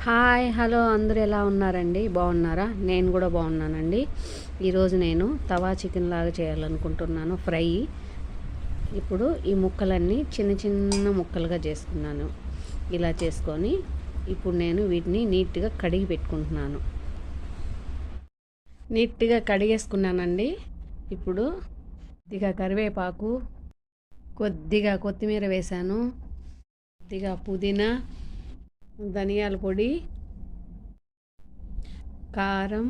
Hi hello అందరూ ఎలా ఉన్నారండి? బాగున్నారా? నేను కూడా బాగున్నానండి. ఈరోజు నేను తవా చికెన్ లాగా చేయాలనుకుంటున్నాను ఫ్రై. ఇప్పుడు ఈ ముక్కలన్నీ చిన్న చిన్న ముక్కలుగా చేసుకున్నాను. ఇలా చేసుకొని ఇప్పుడు నేను వీటిని నీట్గా కడిగి పెట్టుకుంటున్నాను. నీట్గా కడిగేసుకున్నానండి. ఇప్పుడు కొద్దిగా కరివేపాకు, కొద్దిగా కొత్తిమీర వేశాను, కొద్దిగా పుదీనా, ధనియాల పొడి, కారం,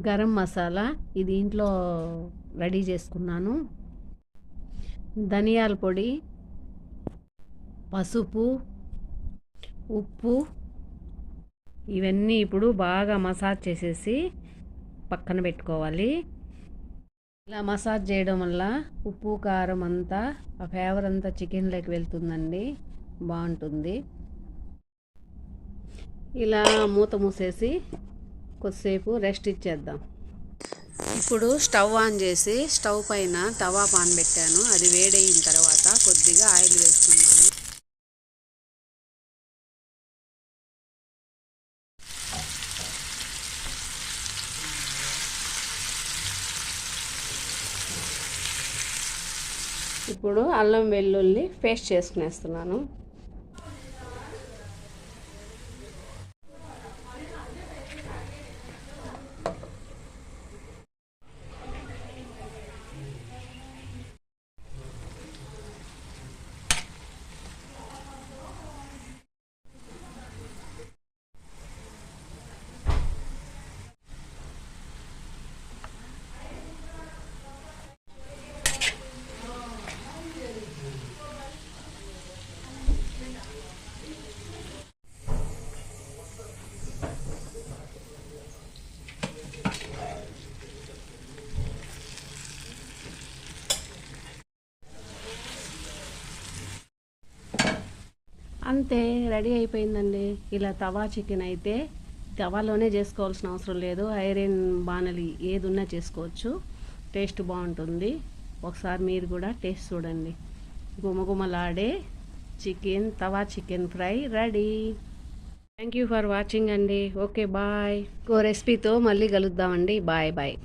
గరం మసాలా ఇది ఇంట్లో రెడీ చేసుకున్నాను, ధనియాల పొడి, పసుపు, ఉప్పు ఇవన్నీ ఇప్పుడు బాగా మసాజ్ చేసేసి పక్కన పెట్టుకోవాలి. ఇలా మసాజ్ చేయడం వల్ల ఉప్పు కారం అంతా ఆ ఫ్లేవర్ అంతా చికెన్లోకి వెళ్తుందండి, బాగుంటుంది. ఇలా మూత మూసేసి కొద్దిసేపు రెస్ట్ ఇచ్చేద్దాం. ఇప్పుడు స్టవ్ ఆన్ చేసి స్టవ్ పైన తవా పాన్ పెట్టాను. అది వేడయిన తర్వాత కొద్దిగా ఆయిల్ వేస్తున్నాను. ఇప్పుడు అల్లం వెల్లుల్లి పేస్ట్ చేసుకునేస్తున్నాను. అంతే, రెడీ అయిపోయిందండి. ఇలా తవా చికెన్ అయితే తవాలోనే చేసుకోవాల్సిన అవసరం లేదు. ఐరన్ బాణలి ఏది ఉన్నా చేసుకోవచ్చు. టేస్ట్ బాగుంటుంది. ఒకసారి మీరు కూడా టేస్ట్ చూడండి. గుమగుమలాడే chicken tawa chicken fry ready. Thank you for watching అండి. Okay bye. ఇంకో రెసిపీతో మళ్ళీ కలుద్దామండి. Bye bye.